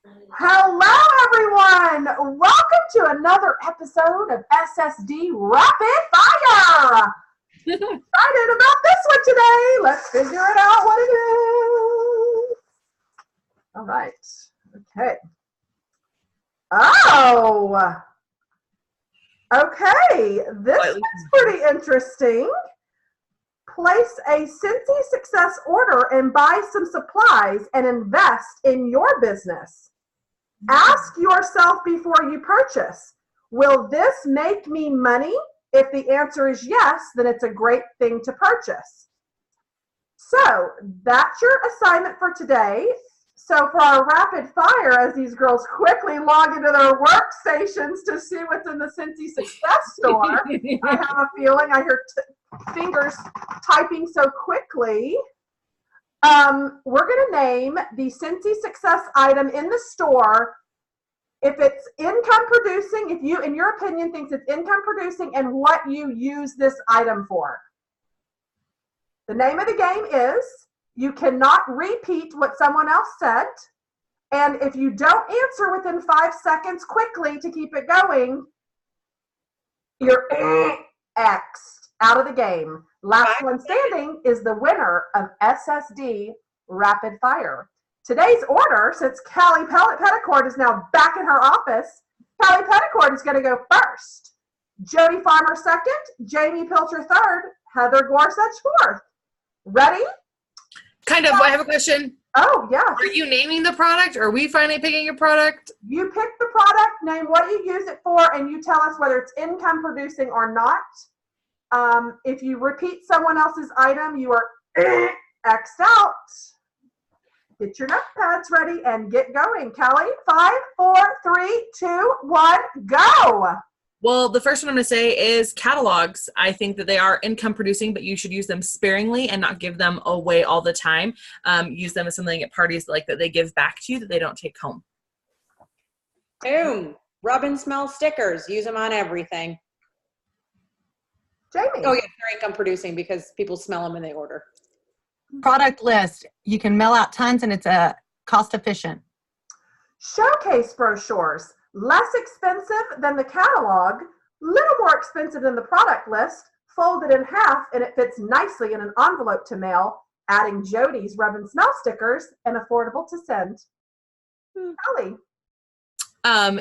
Hello, everyone. Welcome to another episode of SSD Rapid Fire. Excited about this one today. Let's figure it out what it is. All right. Okay. Oh. Okay. This is pretty interesting. Place a Scentsy Success order and buy some supplies and invest in your business. Ask yourself before you purchase, will this make me money? If the answer is yes, then it's a great thing to purchase. So that's your assignment for today. So for our rapid fire, as these girls quickly log into their workstations to see what's in the Scentsy Success store, I have a feeling I hear fingers typing so quickly. We're going to name the Scentsy Success item in the store if it's income producing, if you, in your opinion, thinks it's income producing, and what you use this item for. The name of the game is you cannot repeat what someone else said, and if you don't answer within 5 seconds quickly to keep it going, you're X'd out of the game. Last one standing is the winner of SSD Rapid Fire. Today's order, since Callie Petticord is now back in her office, Callie Petticord is going to go first. Jody Farmer second, Jamie Pilcher third, Heather Gorsuch fourth. Ready? Kind of. I have a question. Oh, yeah. Are you naming the product, or are we finally picking a product? You pick the product, name what you use it for, and you tell us whether it's income producing or not. If you repeat someone else's item, you are X'd out. Get your notepads ready and get going. Kelly, 5, 4, 3, 2, 1, go. Well, the first one I'm going to say is catalogs. I think that they are income producing, but you should use them sparingly and not give them away all the time. Use them as something at parties like that they give back to you that they don't take home. Boom. Rub and smell stickers. Use them on everything. Jamie. Oh, yeah, they're income producing because people smell them when they order. Product list. You can mail out tons and it's cost efficient. Showcase brochures. Less expensive than the catalog, little more expensive than the product list, folded in half, and it fits nicely in an envelope to mail, adding Jody's rub and smell stickers and affordable to send. Kelly.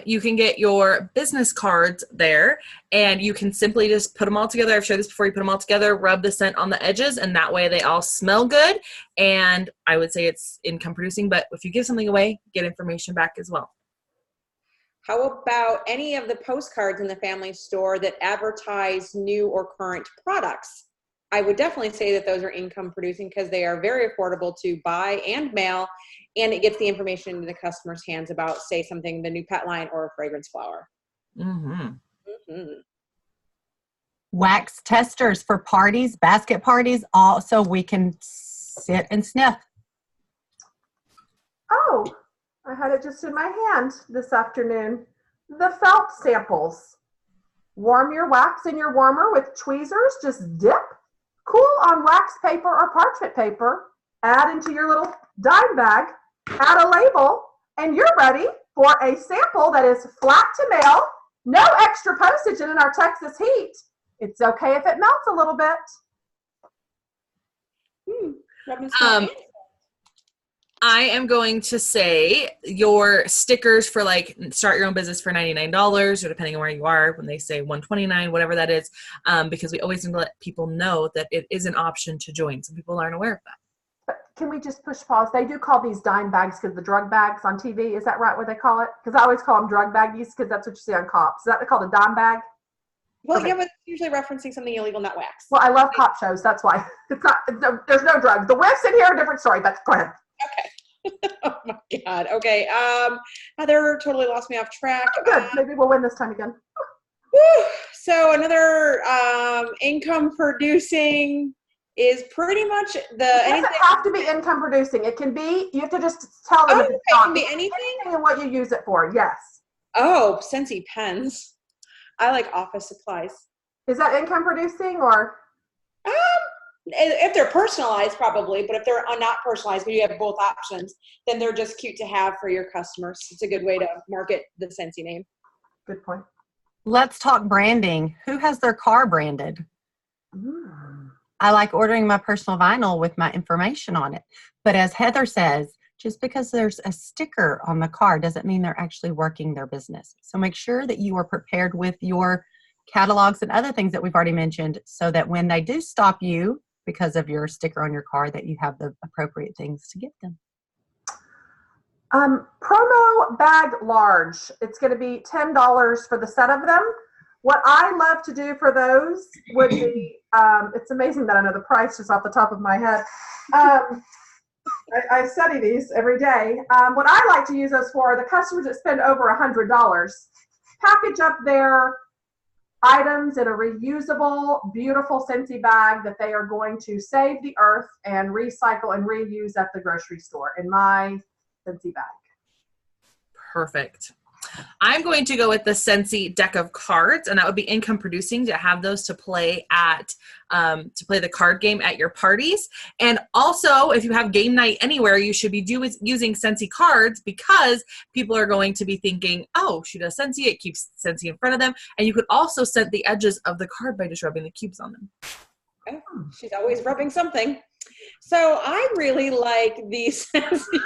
You can get your business cards there, and you can simply just put them all together. I've showed this before. You put them all together, rub the scent on the edges, and that way they all smell good. And I would say it's income producing, but if you give something away, get information back as well. How about any of the postcards in the family store that advertise new or current products? I would definitely say that those are income producing because they are very affordable to buy and mail, and it gets the information into the customer's hands about, say, something, the new pet line or a fragrance flower. Wax testers for parties, basket parties, also we can sit and sniff. Oh, I had it just in my hand this afternoon. The felt samples. Warm your wax in your warmer with tweezers. Just dip. Cool on wax paper or parchment paper. Add into your little dime bag. Add a label. And you're ready for a sample that is flat to mail. No extra postage in our Texas heat. It's okay if it melts a little bit. I am going to say your stickers for like start your own business for $99 or depending on where you are when they say $129, whatever that is, because we always need to let people know that it is an option to join. Some people aren't aware of that. But can we just push pause? They do call these dime bags because the drug bags on TV, is that right what they call it? Because I always call them drug baggies because that's what you see on cops. Is that called a dime bag? Well, Okay. yeah, but it's usually referencing something illegal, not wax. Well, I love cop shows. That's why. It's not. There's no drugs. The whiffs in here are a different story, but go ahead. Okay. Oh my God. Okay. Heather totally lost me off track. Oh, good. Maybe we'll win this time again. So another income producing is pretty much It doesn't have to be income producing. It can be. You have to just tell them. Oh, if it's it not. can be anything And what you use it for. Yes. Oh, Scentsy pens. I like office supplies. Is that income producing or? If they're personalized, probably, but if they're not personalized, but you have both options, then they're just cute to have for your customers. It's a good way to market the Scentsy name. Good point. Let's talk branding. Who has their car branded? I like ordering my personal vinyl with my information on it. But as Heather says, just because there's a sticker on the car doesn't mean they're actually working their business. So make sure that you are prepared with your catalogs and other things that we've already mentioned so that when they do stop you because of your sticker on your car, that you have the appropriate things to give them. Promo bag large. It's going to be $10 for the set of them. What I love to do for those would be, it's amazing that I know the price just off the top of my head. I study these every day. What I like to use those for are the customers that spend over $100. Package up their items in a reusable, beautiful Scentsy bag that they are going to save the earth and recycle and reuse at the grocery store in my Scentsy bag. Perfect. I'm going to go with the Scentsy deck of cards, and that would be income producing to have those to play at to play the card game at your parties. And also, if you have game night anywhere, you should be using Scentsy cards because people are going to be thinking, oh, she does Scentsy. It keeps Scentsy in front of them. And you could also scent the edges of the card by just rubbing the cubes on them. Oh, she's always rubbing something. So I really like these Scentsy.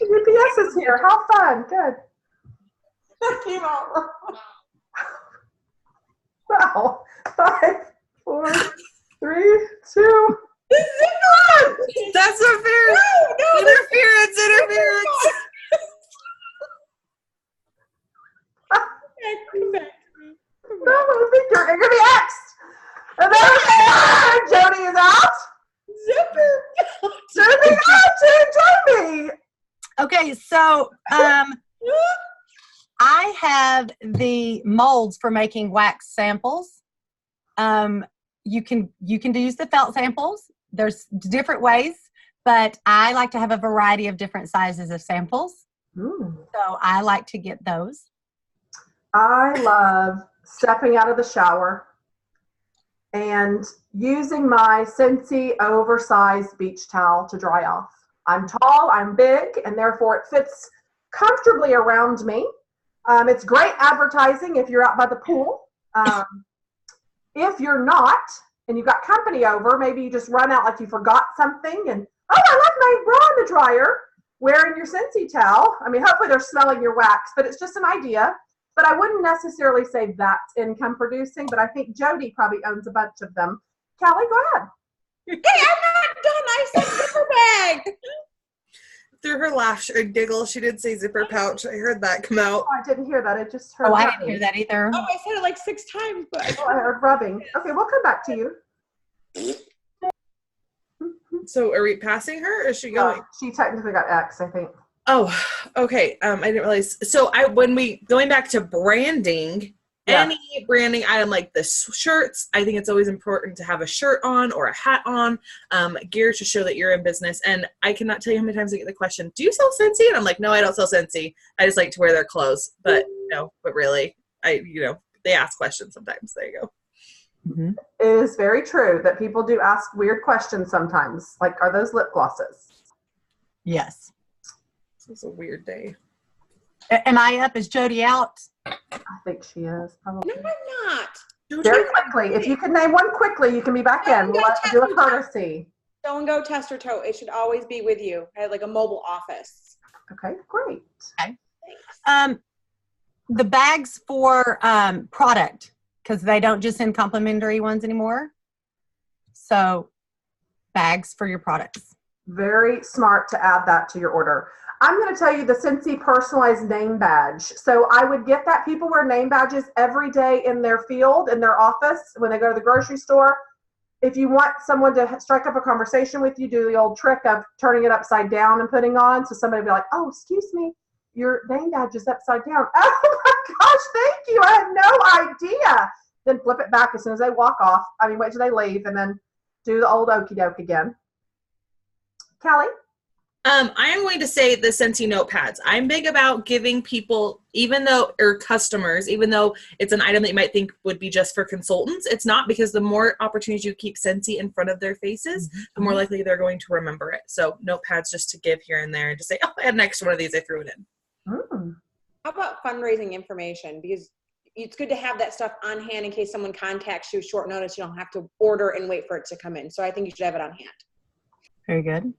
UPS is here. How fun. Good. That came out wrong. Wow. 5, 4, 3, 2. That's not fair. No, Interference. Come back. No, I think you're going to be X'd. And then Jody is out. Zipper. Jody out. Join me. Okay, so I have the molds for making wax samples. You can use the felt samples. There's different ways, but I like to have a variety of different sizes of samples. So I like to get those. I love stepping out of the shower and using my Scentsy oversized beach towel to dry off. I'm tall, I'm big, and therefore it fits comfortably around me. It's great advertising if you're out by the pool. If you're not, and you've got company over, maybe you just run out like you forgot something and, oh, I left my bra in the dryer, wearing your Scentsy towel. I mean, hopefully they're smelling your wax, but it's just an idea. But I wouldn't necessarily say that's income producing, but I think Jody probably owns a bunch of them. Callie, go ahead. Hey, I'm not done. I said zipper bag. Through her laugh or giggle, she did say zipper pouch. I heard that come out. Oh, I didn't hear that. I just heard I rubbing. didn't hear that either. Oh, I said it like 6 times, but Oh, I heard rubbing. Okay, we'll come back to you. So are we passing her or is she going? She technically got X, I think. Oh, okay. I didn't realize. So going back to branding, any branding item like the shirts, I think it's always important to have a shirt on or a hat on, gear to show that you're in business. And I cannot tell you how many times I get the question, do you sell Scentsy? And I'm like, no, I don't sell Scentsy. I just like to wear their clothes. But really, they ask questions sometimes. There you go. Mm-hmm. It is very true that people do ask weird questions sometimes. Like, are those lip glosses? Yes. This is a weird day. Am I up? Is Jody out? I think she is, probably. no, I'm not. Very quickly. If you can name one quickly, you can be back in. We'll have to do a courtesy. Don't go test or tote. It should always be with you. I had like a mobile office. Okay, great. Okay. The bags for product, because they don't just send complimentary ones anymore. So bags for your products. Very smart to add that to your order. I'm going to tell you the Scentsy personalized name badge. So I would get that. People wear name badges every day in their field, in their office, when they go to the grocery store. If you want someone to strike up a conversation with you, do the old trick of turning it upside down and putting on. So somebody will be like, oh, excuse me, your name badge is upside down. Oh my gosh, thank you. I had no idea. Then flip it back as soon as they walk off. Wait till they leave and then do the old okey doke again. Callie? I am going to say the Scentsy notepads. I'm big about giving people, or customers, even though it's an item that you might think would be just for consultants, it's not, because the more opportunities you keep Scentsy in front of their faces, the more likely they're going to remember it. So notepads just to give here and there and just say, oh, I had an extra one of these, I threw it in. How about fundraising information? Because it's good to have that stuff on hand in case someone contacts you short notice. You don't have to order and wait for it to come in. So I think you should have it on hand. Very good.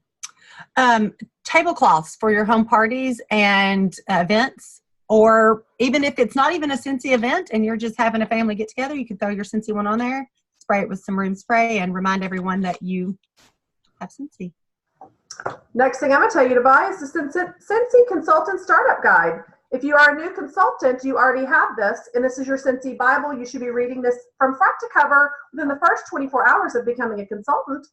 Tablecloths for your home parties and events, or even if it's not even a Scentsy event and you're just having a family get together, you could throw your Scentsy one on there, spray it with some room spray, and remind everyone that you have Scentsy. Next thing I'm going to tell you to buy is the Scentsy Consultant Startup Guide. If you are a new consultant, you already have this, and this is your Scentsy Bible. You should be reading this from front to cover within the first 24 hours of becoming a consultant.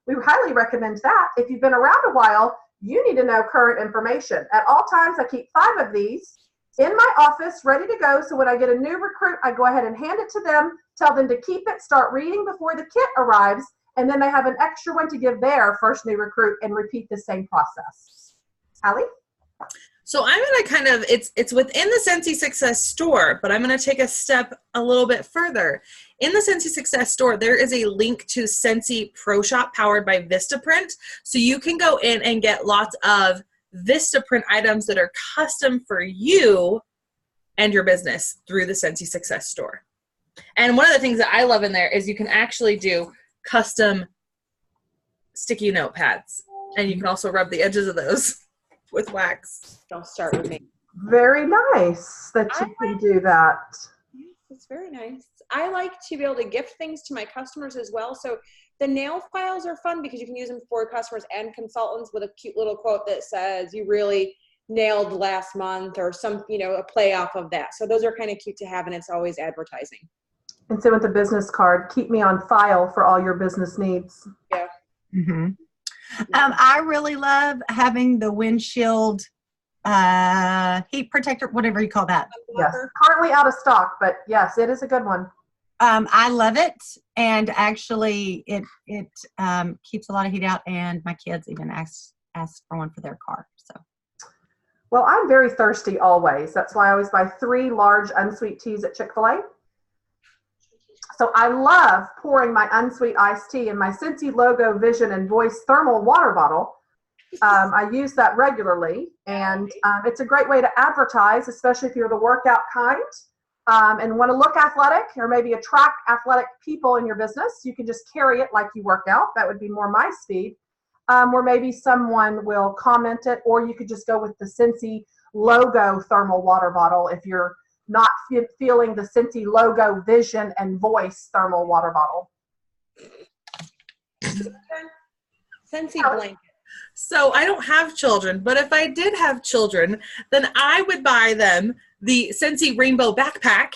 We highly recommend that. If you've been around a while, you need to know current information. At all times, I keep 5 of these in my office ready to go. So when I get a new recruit, I go ahead and hand it to them, tell them to keep it, start reading before the kit arrives, and then they have an extra one to give their first new recruit and repeat the same process. Allie? So I'm going to it's within the Scentsy Success store, but I'm going to take a step a little bit further. In the Scentsy Success store, there is a link to Scentsy Pro Shop powered by Vistaprint. So you can go in and get lots of Vistaprint items that are custom for you and your business through the Scentsy Success store. And one of the things that I love in there is you can actually do custom sticky notepads. And you can also rub the edges of those with wax. Don't start with me. Very nice that you can do that. Yes, it's very nice. I like to be able to gift things to my customers as well. So the nail files are fun because you can use them for customers and consultants with a cute little quote that says, you really nailed last month, or some, a play off of that. So those are kind of cute to have, and it's always advertising. And so with the business card, keep me on file for all your business needs. Yeah. Mm-hmm. I really love having the windshield heat protector, whatever you call that. Yes, currently out of stock, but yes, it is a good one. I love it, and actually it keeps a lot of heat out, and my kids even ask for one for their car. So, well, I'm very thirsty always. That's why I always buy 3 large unsweet teas at Chick-fil-A. So I love pouring my unsweet iced tea in my Scentsy logo, vision, and voice thermal water bottle. I use that regularly, and it's a great way to advertise, especially if you're the workout kind and want to look athletic, or maybe attract athletic people in your business. You can just carry it like you work out. That would be more my speed. Or maybe someone will comment it, or you could just go with the Scentsy logo thermal water bottle if you're not feeling the Scentsy logo, vision, and voice thermal water bottle. Scentsy blanket. So I don't have children, but if I did have children, then I would buy them the Scentsy rainbow backpack,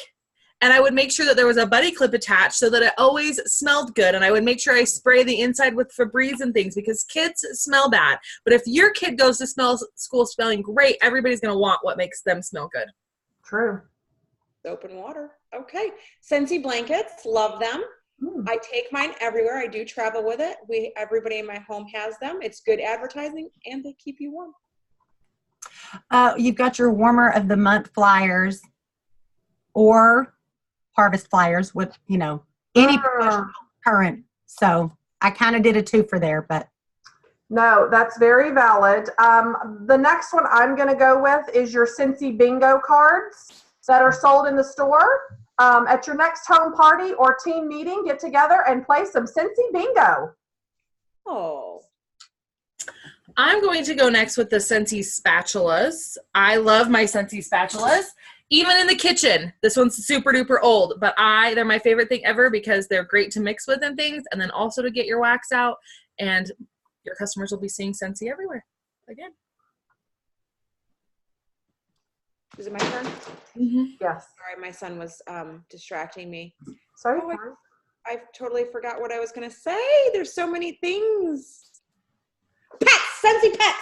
and I would make sure that there was a buddy clip attached so that it always smelled good, and I would make sure I spray the inside with Febreze and things, because kids smell bad. But if your kid goes to school smelling great, everybody's going to want what makes them smell good. True. Soap and water. Okay. Scentsy blankets. Love them. I take mine everywhere. I do travel with it. Everybody in my home has them. It's good advertising, and they keep you warm. You've got your warmer of the month flyers or harvest flyers with, any professional current. So I kind of did a 2 for there, but. No, that's very valid. The next one I'm going to go with is your Scentsy bingo cards that are sold in the store. At your next home party or team meeting, get together and play some Scentsy bingo. Oh. I'm going to go next with the Scentsy spatulas. I love my Scentsy spatulas, even in the kitchen. This one's super duper old, but they're my favorite thing ever because they're great to mix with and things, and then also to get your wax out, and your customers will be seeing Scentsy everywhere again. Is it my turn? Mm-hmm. Yes. Sorry, my son was distracting me. Sorry. I totally forgot what I was going to say. There's so many things. Pets! Scentsy pets!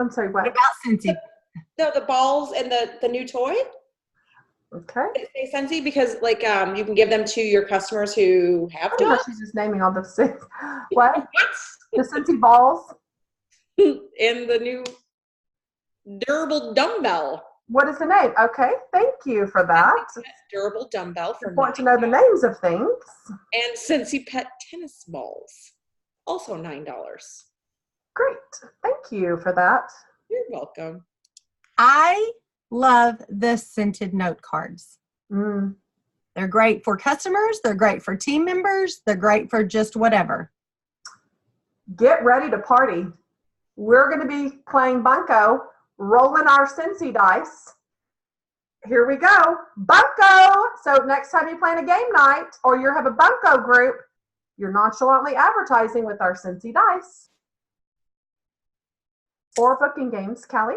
I'm sorry, what? What about Scentsy? The balls and the new toy. Okay. They say Scentsy because you can give them to your customers who have I know dogs. she's just naming all the things. What? The Scentsy balls? and the new durable dumbbell. What is the name? Okay, thank you for that. Durable dumbbell for important to know the names of things. And Scentsy Pet tennis balls, also $9. Great, thank you for that. You're welcome. I love the scented note cards. Mm. They're great for customers. They're great for team members. They're great for just whatever. Get ready to party. We're going to be playing Bunko, rolling our Scentsy dice. Here we go. Bunko! So next time you plan a game night or you have a Bunko group, you're nonchalantly advertising with our Scentsy dice. Or booking games. Callie?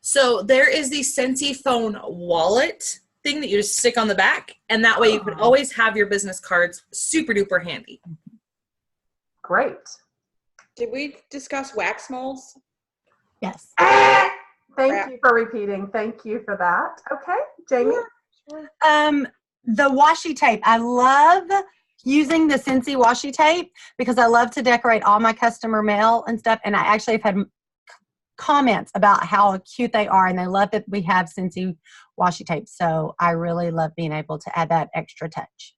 So there is the Scentsy phone wallet thing that you just stick on the back, and that way you can always have your business cards super duper handy. Great. Did we discuss wax molds? Yes. Thank you for repeating. Thank you for that. Okay, Jamie? The washi tape. I love using the Scentsy washi tape because I love to decorate all my customer mail and stuff, and I actually have had comments about how cute they are, and they love that we have Scentsy washi tape. So I really love being able to add that extra touch.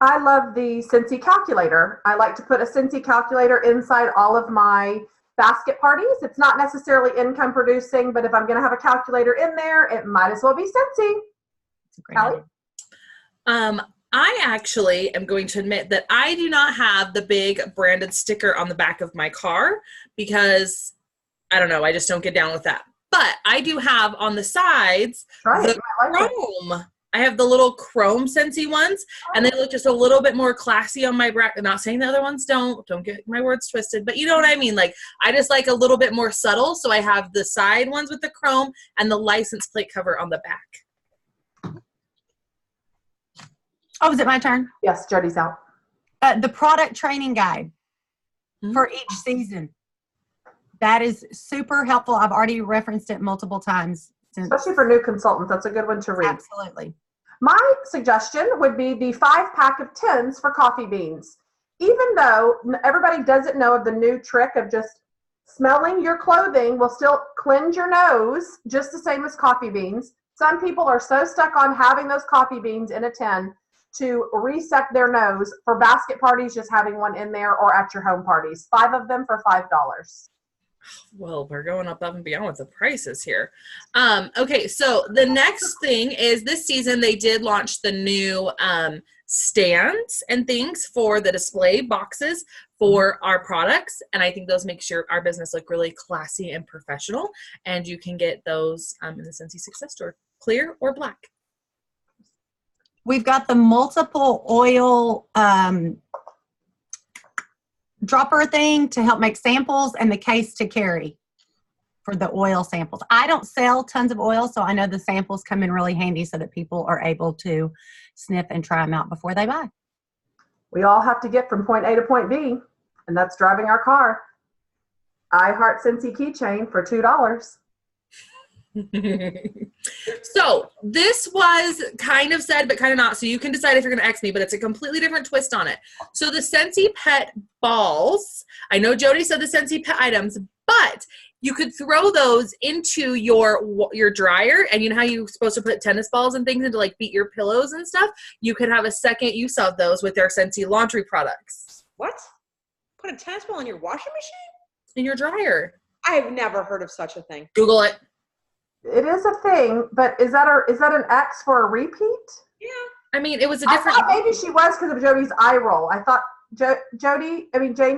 I love the Scentsy calculator. I like to put a Scentsy calculator inside all of my basket parties. It's not necessarily income producing, but if I'm going to have a calculator in there, it might as well be Scentsy. It's a great idea. I actually am going to admit that I do not have the big branded sticker on the back of my car because I don't know, I just don't get down with that. But I do have on the sides the chrome. I have the little chrome Scentsy ones, and they look just a little bit more classy on my bracket. I'm not saying the other ones don't get my words twisted, but you know what I mean? Like, I just like a little bit more subtle, so I have the side ones with the chrome and the license plate cover on the back. Oh, is it my turn? Yes, Jody's out. The product training guide for each season. That is super helpful. I've already referenced it multiple times. Especially for new consultants, that's a good one to read. Absolutely. My suggestion would be the 5-pack of tins for coffee beans. Even though everybody doesn't know of the new trick of just smelling your clothing will still cleanse your nose, just the same as coffee beans. Some people are so stuck on having those coffee beans in a tin to reset their nose for basket parties, just having one in there, or at your home parties. 5 of them for $5. Well, we're going above and beyond with the prices here. Okay, so the next thing is this season they did launch the new stands and things for the display boxes for our products, and I think those make our business look really classy and professional, and you can get those in the Scentsy Success Store, clear or black. We've got the multiple oil dropper thing to help make samples and the case to carry for the oil samples. I don't sell tons of oil, so I know the samples come in really handy so that people are able to sniff and try them out before they buy. We all have to get from point A to point B, and that's driving our car. I Heart Scentsy keychain for $2. So this was kind of said, but kind of not. So you can decide if you're going to X me, but it's a completely different twist on it. So the Scentsy Pet balls, I know Jody said the Scentsy Pet items, but you could throw those into your dryer, and you know how you're supposed to put tennis balls and things into like beat your pillows and stuff? You could have a second use of those with their Scentsy laundry products. What? Put a tennis ball in your washing machine? In your dryer. I've never heard of such a thing. Google it. It is a thing, but is that an X for a repeat? Yeah. I mean, it was a different. I thought maybe she was because of Jody's eye roll. I thought, Jamie,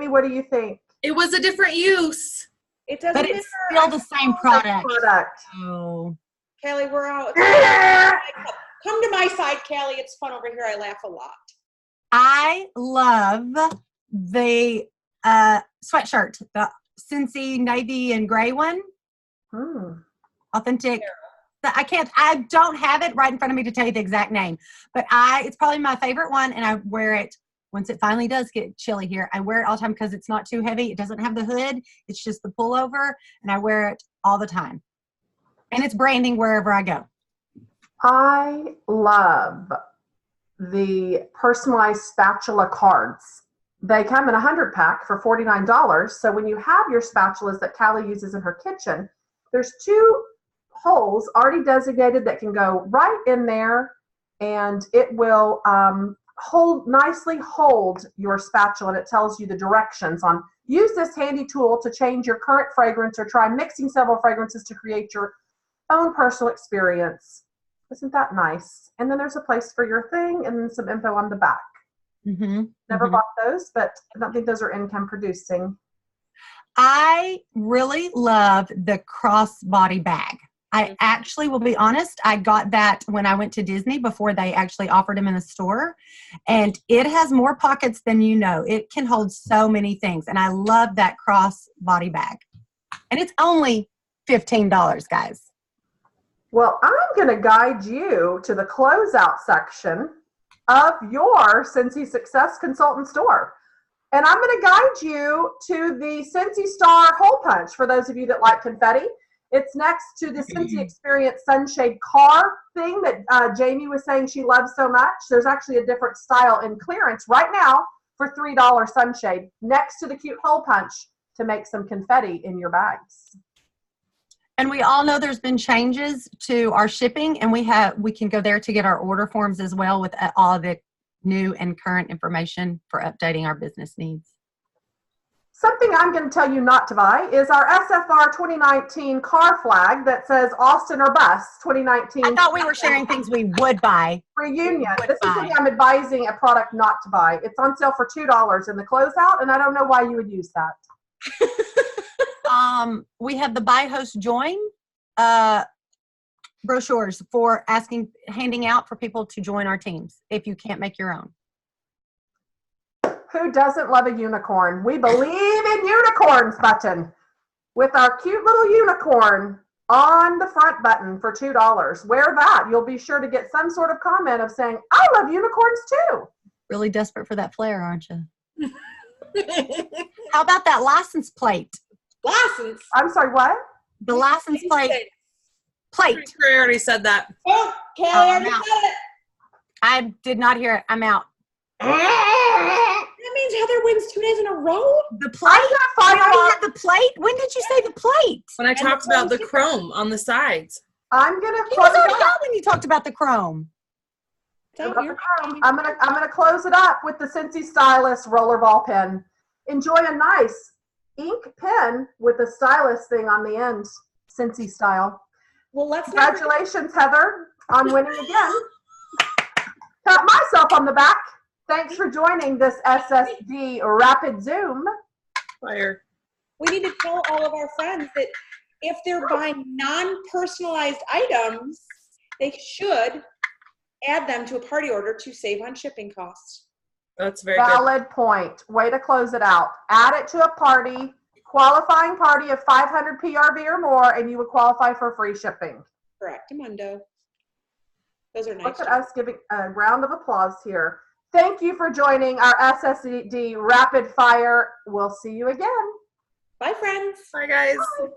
what do you think? It was a different use. It doesn't But matter. it's still the same product. Oh. Callie, we're out. Come to my side, Callie. It's fun over here. I laugh a lot. I love the sweatshirt, the Scentsy navy and gray one. Authentic. I don't have it right in front of me to tell you the exact name, but it's probably my favorite one, and I wear it once it finally does get chilly here. I wear it all the time because it's not too heavy. It doesn't have the hood. It's just the pullover, and I wear it all the time. And it's branding wherever I go. I love the personalized spatula cards They come in a 100-pack for $49. So when you have your spatulas that Callie uses in her kitchen, there's 2 holes already designated that can go right in there, and it will nicely hold your spatula, and it tells you the directions on use this handy tool to change your current fragrance or try mixing several fragrances to create your own personal experience. Isn't that nice? And then there's a place for your thing and then some info on the back. Never bought those, but I don't think those are income producing. I really love the crossbody bag. I actually will be honest, I got that when I went to Disney before they actually offered them in the store. And it has more pockets than you know. It can hold so many things. And I love that crossbody bag. And it's only $15, guys. Well, I'm going to guide you to the closeout section of your Scentsy Success Consultant store. And I'm going to guide you to the Scentsy Star Hole Punch for those of you that like confetti. It's next to the Scentsy Experience Sunshade Car thing that Jamie was saying she loves so much. There's actually a different style in clearance right now for $3 sunshade next to the cute hole punch to make some confetti in your bags. And we all know there's been changes to our shipping, and we can go there to get our order forms as well with all the new and current information for updating our business needs. Something I'm going to tell you not to buy is our SFR 2019 car flag that says Austin or Bus 2019. I thought we were sharing things we would buy. Reunion. This is something I'm advising a product not to buy. It's on sale for $2 in the closeout, and I don't know why you would use that. We have the Buy Host Join brochures for handing out for people to join our teams if you can't make your own. Who doesn't love a unicorn? We believe in unicorns button with our cute little unicorn on the front button for $2. Wear that. You'll be sure to get some sort of comment of saying, I love unicorns too. Really desperate for that flare, aren't you? How about that license plate? License? I'm sorry, what? The license plate. Plate. I already said that. Oh, Kelly already said it. I did not hear it. I'm out. That means Heather wins 2 days in a row? The plate? I had the plate? When did you say the plate? When I talked about the chrome on the sides. I'm gonna He was already out when you talked about the chrome. I'm gonna close it up with the Scentsy Stylus roller ball pen. Enjoy a nice ink pen with a stylus thing on the end, Scentsy style. Well, Congratulations, Heather, on winning again. Pat myself on the back. Thanks for joining this SSD Rapid Zoom. Fire. We need to tell all of our friends that if they're buying non-personalized items, they should add them to a party order to save on shipping costs. That's very valid point. Way to close it out. Add it to a party, qualifying party of 500 PRV or more, and you would qualify for free shipping. Correct, Mundo. Those are nice. Look at us giving a round of applause here. Thank you for joining our SSD Rapid Fire. We'll see you again. Bye, friends. Bye, guys. Bye.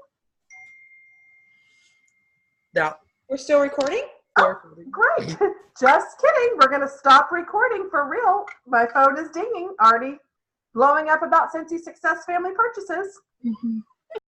Yeah. We're still recording? Oh, great. Just kidding. We're going to stop recording for real. My phone is dinging, already blowing up about Scentsy Success family purchases.